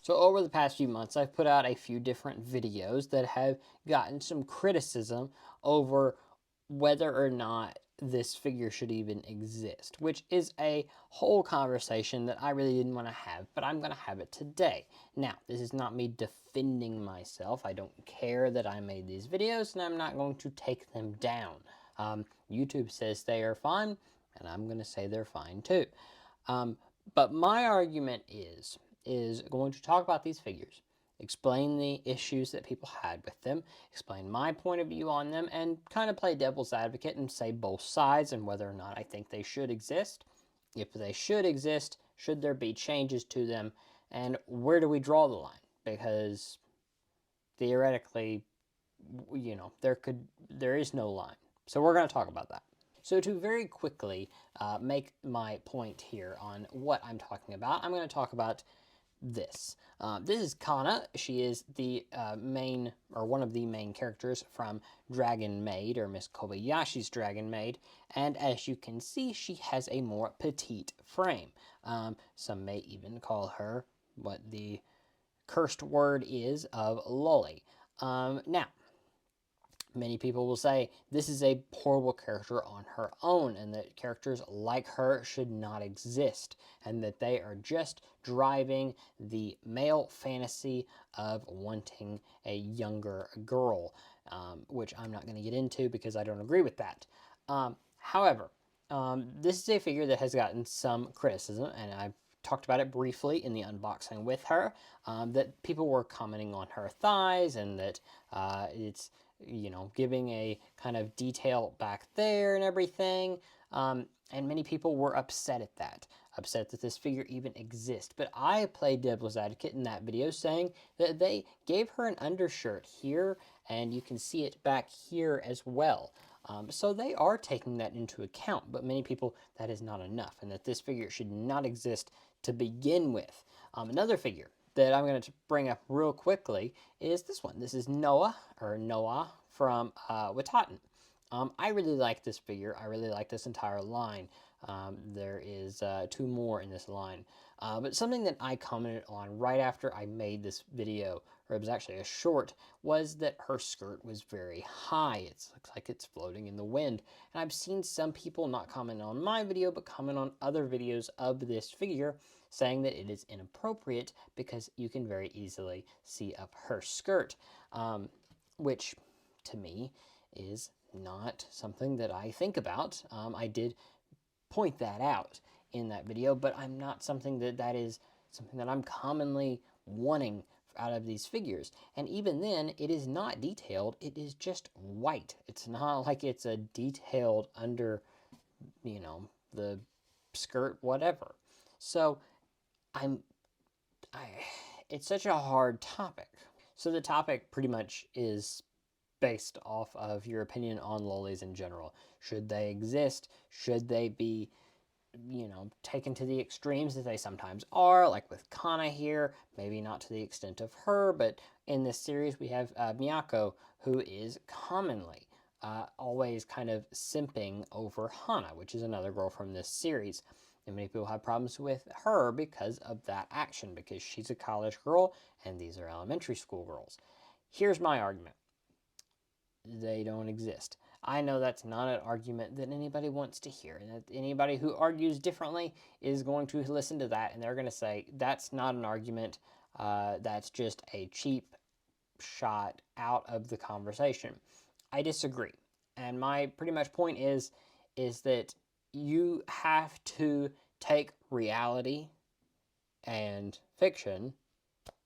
So over the past few months, I've put out a few different videos that have gotten some criticism over whether or not this figure should even exist, which is a whole conversation that I really didn't want to have, but I'm going to have it today. Now, this is not me defending myself. I don't care that I made these videos, and I'm not going to take them down. YouTube says they are fine, and I'm going to say they're fine too. But my argument is going to talk about these figures, explain the issues that people had with them, explain my point of view on them, and kind of play devil's advocate and say both sides and whether or not I think they should exist. If they should exist, should there be changes to them, and where do we draw the line? Because theoretically, there is no line. So we're going to talk about that. So to very quickly make my point here on what I'm talking about, I'm going to talk about this. This is Kana. She is the main, or one of the main characters from Dragon Maid, or Miss Kobayashi's Dragon Maid, and as you can see, she has a more petite frame. Some may even call her what the cursed word is of lolly. Now, many people will say this is a horrible character on her own and that characters like her should not exist and that they are just driving the male fantasy of wanting a younger girl, which I'm not going to get into because I don't agree with that. However, this is a figure that has gotten some criticism, and I've talked about it briefly in the unboxing with her, that people were commenting on her thighs and that it's giving a kind of detail back there and everything. And many people were upset at that, upset that this figure even exists. But I played devil's advocate in that video saying that they gave her an undershirt here, and you can see it back here as well. So they are taking that into account, but many people, that is not enough, and that this figure should not exist to begin with. Another figure that I'm going to bring up real quickly is this one. This is Noah from Wataten. I really like this figure. I really like this entire line. There is two more in this line. But something that I commented on right after I made this video, or it was actually a short, was that her skirt was very high. It looks like it's floating in the wind. And I've seen some people not comment on my video, but comment on other videos of this figure, saying that it is inappropriate because you can very easily see up her skirt, which to me is not something that I think about. I did point that out in that video, but I'm not something that is something that I'm commonly wanting out of these figures. And even then, it is not detailed. It is just white. It's not like it's a detailed under, the skirt, whatever. So it's such a hard topic. So the topic pretty much is based off of your opinion on lollies in general. Should they exist? Should they be, taken to the extremes that they sometimes are, like with Kana here, maybe not to the extent of her, but in this series we have Miyako, who is commonly always kind of simping over Hana, which is another girl from this series. And many people have problems with her because of that action, because she's a college girl and these are elementary school girls. Here's my argument. They don't exist. I know that's not an argument that anybody wants to hear, and that anybody who argues differently is going to listen to that, and they're going to say, that's not an argument, that's just a cheap shot out of the conversation. I disagree. And my pretty much point is that you have to take reality and fiction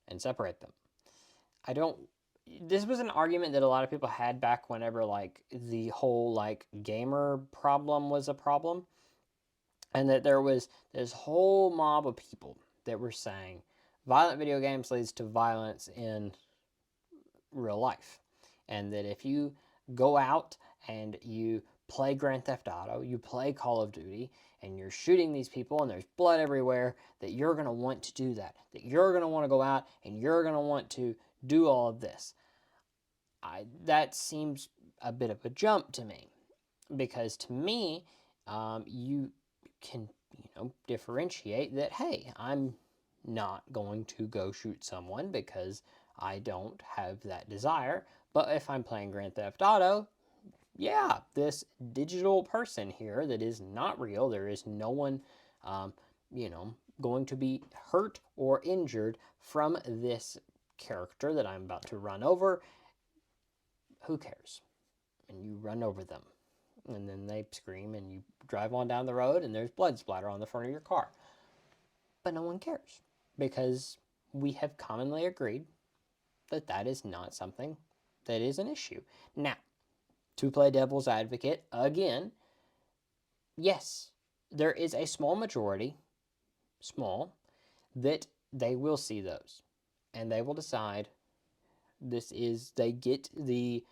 and separate them. This was an argument that a lot of people had back whenever like the whole like gamer problem was a problem, and that there was this whole mob of people that were saying violent video games leads to violence in real life, and that if you go out and you play Grand Theft Auto, you play Call of Duty, and you're shooting these people and there's blood everywhere, that you're going to want to do that you're going to want to go out and you're going to want to do all of this. That seems a bit of a jump to me, because to me, you can differentiate that, hey, I'm not going to go shoot someone because I don't have that desire. But if I'm playing Grand Theft Auto, yeah, this digital person here that is not real, there is no one, you know, going to be hurt or injured from this character that I'm about to run over. Who cares? And you run over them. And then they scream and you drive on down the road and there's blood splatter on the front of your car. But no one cares because we have commonly agreed that that is not something that is an issue. Now, to play devil's advocate again, yes, there is a small majority, small, that they will see those and they will decide they get the,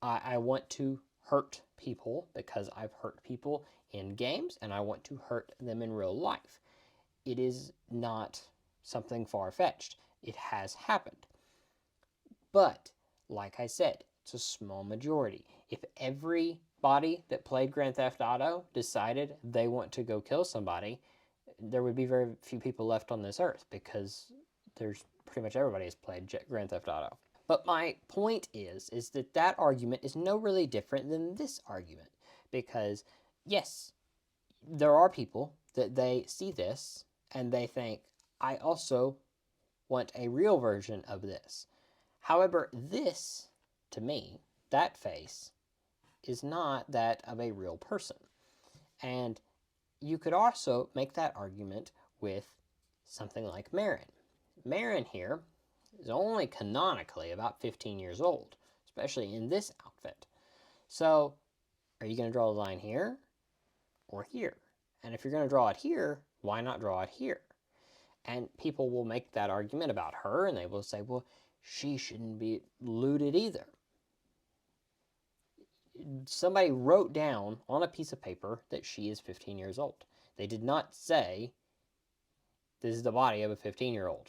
I want to hurt people because I've hurt people in games and I want to hurt them in real life. It is not something far-fetched. It has happened. But, like I said, it's a small majority. If everybody that played Grand Theft Auto decided they want to go kill somebody, there would be very few people left on this earth because there's pretty much everybody has played Grand Theft Auto. But my point is that argument is no really different than this argument. Because, yes, there are people that they see this and they think, I also want a real version of this. However, this, to me, that face, is not that of a real person. And you could also make that argument with something like Marin. Marin here is only canonically about 15 years old, especially in this outfit. So, are you going to draw the line here or here? And if you're going to draw it here, why not draw it here? And people will make that argument about her, and they will say, well, she shouldn't be looted either. Somebody wrote down on a piece of paper that she is 15 years old. They did not say, this is the body of a 15-year-old.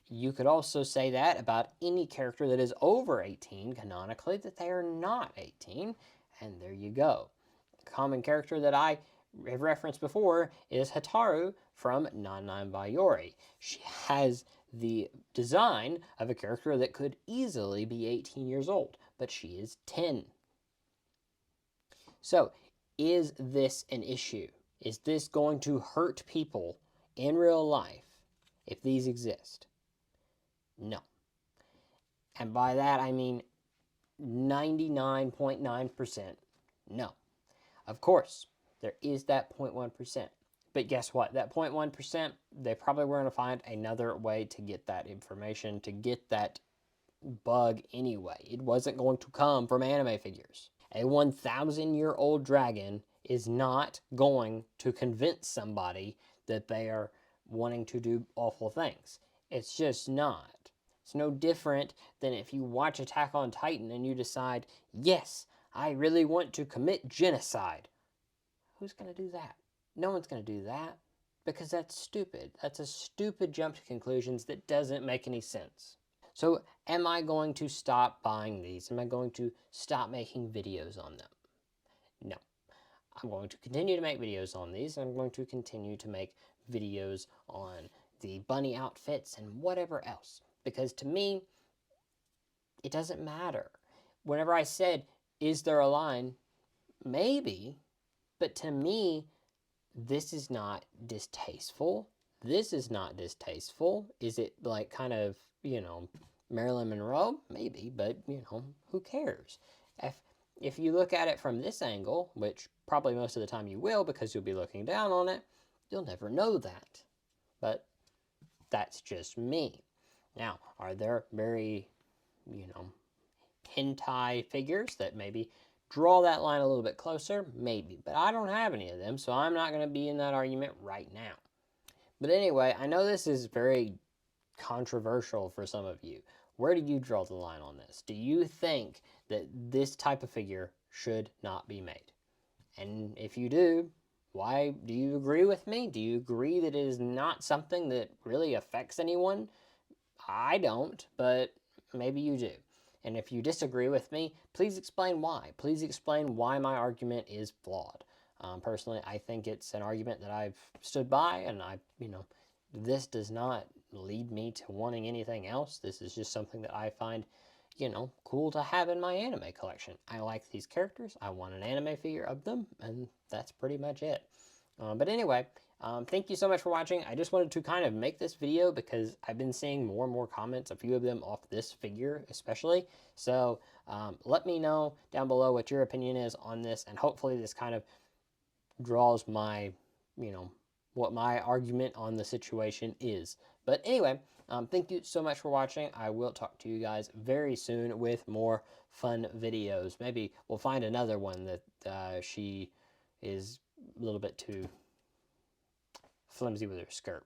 You could also say that about any character that is over 18, canonically, that they are not 18, and there you go. A common character that I have referenced before is Hataru from Nan Bayori. She has the design of a character that could easily be 18 years old, but she is 10. So, is this an issue? Is this going to hurt people in real life if these exist? No. And by that I mean 99.9% no. Of course, there is that 0.1%. But guess what? That 0.1%, they probably were going to find another way to get that information, to get that bug anyway. It wasn't going to come from anime figures. A 1,000-year-old dragon is not going to convince somebody that they are wanting to do awful things. It's just not. It's no different than if you watch Attack on Titan and you decide, yes, I really want to commit genocide. Who's going to do that? No one's going to do that because that's stupid. That's a stupid jump to conclusions that doesn't make any sense. So am I going to stop buying these? Am I going to stop making videos on them? No. I'm going to continue to make videos on these. I'm going to continue to make videos on the bunny outfits and whatever else. Because to me, it doesn't matter. Whenever I said, is there a line? Maybe. But to me, this is not distasteful. This is not distasteful. Is it like kind of, Marilyn Monroe? Maybe, but, who cares? If you look at it from this angle, which probably most of the time you will because you'll be looking down on it, you'll never know that. But that's just me. Now, are there very, hentai figures that maybe draw that line a little bit closer? Maybe, but I don't have any of them, so I'm not going to be in that argument right now. But anyway, I know this is very controversial for some of you. Where do you draw the line on this? Do you think that this type of figure should not be made? And if you do, why? Do you agree with me? Do you agree that it is not something that really affects anyone? I don't, but maybe you do. And if you disagree with me, please explain why. Please explain why my argument is flawed. Personally, I think it's an argument that I've stood by, and this does not lead me to wanting anything else. This is just something that I find, cool to have in my anime collection. I like these characters. I want an anime figure of them, and that's pretty much it. But anyway, thank you so much for watching. I just wanted to kind of make this video because I've been seeing more and more comments, a few of them off this figure especially. So let me know down below what your opinion is on this, and hopefully this kind of draws my, what my argument on the situation is. But anyway, thank you so much for watching. I will talk to you guys very soon with more fun videos. Maybe we'll find another one that she is a little bit too flimsy with her skirt.